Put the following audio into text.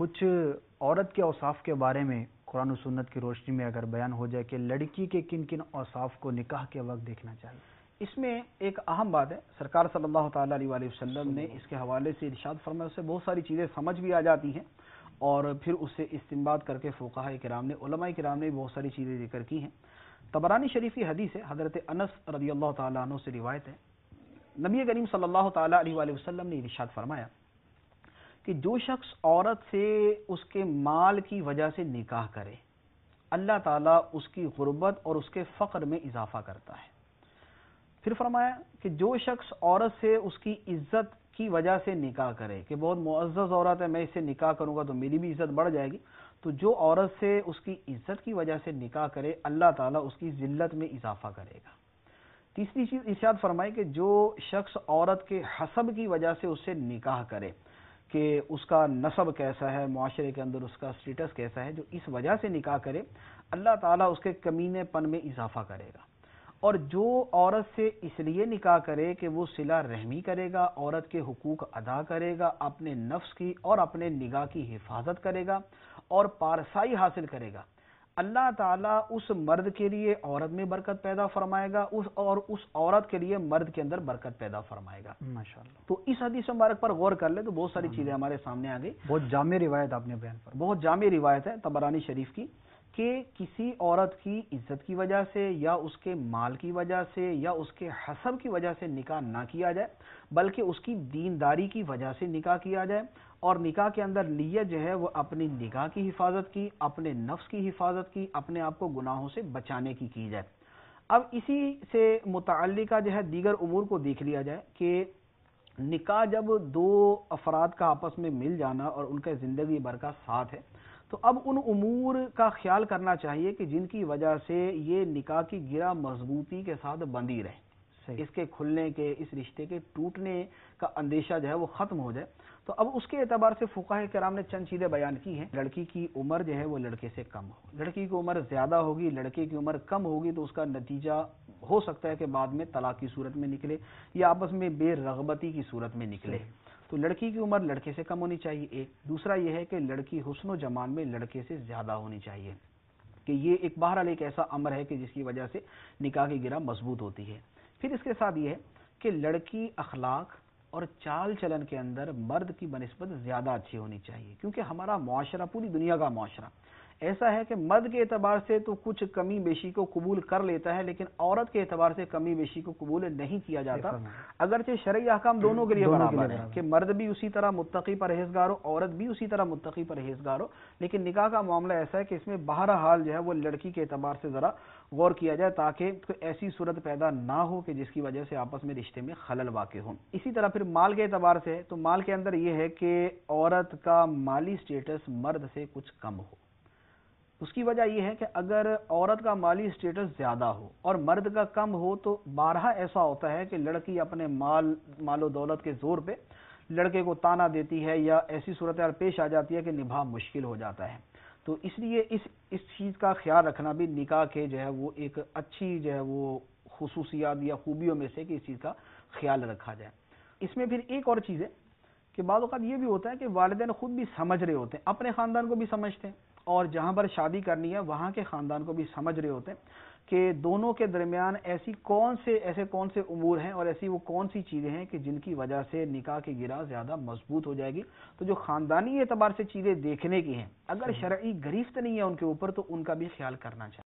کچھ عورت کے اوصاف کے بارے میں قرآن و سنت کی روشنی میں اگر بیان ہو جائے کہ لڑکی کے کن کن اوصاف کو نکاح کے وقت دیکھنا چاہیے؟ اس میں ایک اہم بات ہے، سرکار صلی اللہ تعالیٰ علیہ وآلہ وسلم نے اس کے حوالے سے ارشاد فرمایا، اس سے بہت ساری چیزیں سمجھ بھی آ جاتی ہیں اور پھر اس سے استنباط کر کے فقہاء کرام نے، علماء کرام نے بہت ساری چیزیں ذکر کی ہیں۔ طبرانی شریف کی حدیث ہے، حضرت انس رضی اللہ تعالیٰ عنہ سے روایت ہے، نبی کریم صلی اللہ تعالیٰ علیہ وآلہ وسلم نے ارشاد فرمایا کہ جو شخص عورت سے اس کے مال کی وجہ سے نکاح کرے، اللہ تعالیٰ اس کی غربت اور اس کے فقر میں اضافہ کرتا ہے۔ پھر فرمایا کہ جو شخص عورت سے اس کی عزت کی وجہ سے نکاح کرے کہ بہت معزز عورت ہے، میں اس سے نکاح کروں گا تو میری بھی عزت بڑھ جائے گی، تو جو عورت سے اس کی عزت کی وجہ سے نکاح کرے، اللہ تعالیٰ اس کی ذلت میں اضافہ کرے گا۔ تیسری چیز ارشاد فرمائی کہ جو شخص عورت کے حسب کی وجہ سے اس سے نکاح کرے کہ اس کا نسب کیسا ہے، معاشرے کے اندر اس کا سٹیٹس کیسا ہے، جو اس وجہ سے نکاح کرے، اللہ تعالیٰ اس کے کمینے پن میں اضافہ کرے گا۔ اور جو عورت سے اس لیے نکاح کرے کہ وہ صلہ رحمی کرے گا، عورت کے حقوق ادا کرے گا، اپنے نفس کی اور اپنے نگاہ کی حفاظت کرے گا اور پارسائی حاصل کرے گا، اللہ تعالیٰ اس مرد کے لیے عورت میں برکت پیدا فرمائے گا اور اس عورت کے لیے مرد کے اندر برکت پیدا فرمائے گا۔ ماشاءاللہ۔ تو اس حدیث مبارک پر غور کر لیں تو بہت ساری چیزیں ہمارے سامنے آ گئی۔ بہت جامع روایت آپ نے بیان فرمائی، بہت جامع روایت ہے طبرانی شریف کی کہ کسی عورت کی عزت کی وجہ سے یا اس کے مال کی وجہ سے یا اس کے حسب کی وجہ سے نکاح نہ کیا جائے، بلکہ اس کی دینداری کی وجہ سے نکاح کیا جائے، اور نکاح کے اندر نیت جو ہے وہ اپنی نگاہ کی حفاظت کی، اپنے نفس کی حفاظت کی، اپنے آپ کو گناہوں سے بچانے کی جائے۔ اب اسی سے متعلقہ جو ہے دیگر امور کو دیکھ لیا جائے کہ نکاح جب دو افراد کا آپس میں مل جانا اور ان کا زندگی بھر کا ساتھ ہے، تو اب ان امور کا خیال کرنا چاہیے کہ جن کی وجہ سے یہ نکاح کی گرہ مضبوطی کے ساتھ بندھی رہے، اس کے کھلنے کے، اس رشتے کے ٹوٹنے کا اندیشہ جو ہے وہ ختم ہو جائے۔ تو اب اس کے اعتبار سے فقہاء کرام نے چند چیزیں بیان کی ہیں۔ لڑکی کی عمر جو ہے وہ لڑکے سے کم ہو، لڑکی کی عمر زیادہ ہوگی، لڑکے کی عمر کم ہوگی تو اس کا نتیجہ ہو سکتا ہے کہ بعد میں طلاق کی صورت میں نکلے یا آپس میں بے رغبتی کی صورت میں نکلے۔ تو لڑکی کی عمر لڑکے سے کم ہونی چاہیے ایک۔ دوسرا یہ ہے کہ لڑکی حسن و جمال میں لڑکے سے زیادہ ہونی چاہیے، کہ یہ ایک بہرحال ایک ایسا امر ہے کہ جس کی وجہ سے نکاح کی گرہ مضبوط ہوتی ہے۔ پھر اس کے ساتھ یہ ہے کہ لڑکی اخلاق اور چال چلن کے اندر مرد کی بنسبت زیادہ اچھی ہونی چاہیے، کیونکہ ہمارا معاشرہ، پوری دنیا کا معاشرہ ایسا ہے کہ مرد کے اعتبار سے تو کچھ کمی بیشی کو قبول کر لیتا ہے، لیکن عورت کے اعتبار سے کمی بیشی کو قبول نہیں کیا جاتا، اگرچہ شرعی احکام دونوں کے لیے برابر ہیں کہ مرد بھی اسی طرح متقی پرہیزگار ہو، عورت بھی اسی طرح متقی پرہیزگار ہو، لیکن نکاح کا معاملہ ایسا ہے کہ اس میں بہرحال جو ہے وہ لڑکی کے اعتبار سے ذرا غور کیا جائے تاکہ کوئی ایسی صورت پیدا نہ ہو کہ جس کی وجہ سے آپس میں رشتے میں خلل واقع ہو۔ اسی طرح پھر مال کے اعتبار سے تو مال کے اندر یہ ہے کہ عورت کا مالی سٹیٹس مرد سے کچھ کم ہو۔ اس کی وجہ یہ ہے کہ اگر عورت کا مالی سٹیٹس زیادہ ہو اور مرد کا کم ہو تو بارہا ایسا ہوتا ہے کہ لڑکی اپنے مال و دولت کے زور پہ لڑکے کو تانا دیتی ہے یا ایسی صورتحال پیش آ جاتی ہے کہ نبھا مشکل ہو جاتا ہے۔ تو اس لیے اس چیز کا خیال رکھنا بھی نکاح کے جو ہے وہ ایک اچھی جو ہے وہ خصوصیات یا خوبیوں میں سے کہ اس چیز کا خیال رکھا جائے۔ اس میں پھر ایک اور چیز ہے کہ بعض اوقات یہ بھی ہوتا ہے کہ والدین خود بھی سمجھ رہے ہوتے ہیں، اپنے خاندان کو بھی سمجھتے ہیں اور جہاں پر شادی کرنی ہے وہاں کے خاندان کو بھی سمجھ رہے ہوتے ہیں کہ دونوں کے درمیان ایسے کون سے امور ہیں اور ایسی وہ کون سی چیزیں ہیں کہ جن کی وجہ سے نکاح کی گرہ زیادہ مضبوط ہو جائے گی۔ تو جو خاندانی اعتبار سے چیزیں دیکھنے کی ہیں، اگر شرعی گریفت نہیں ہے ان کے اوپر تو ان کا بھی خیال کرنا چاہیے۔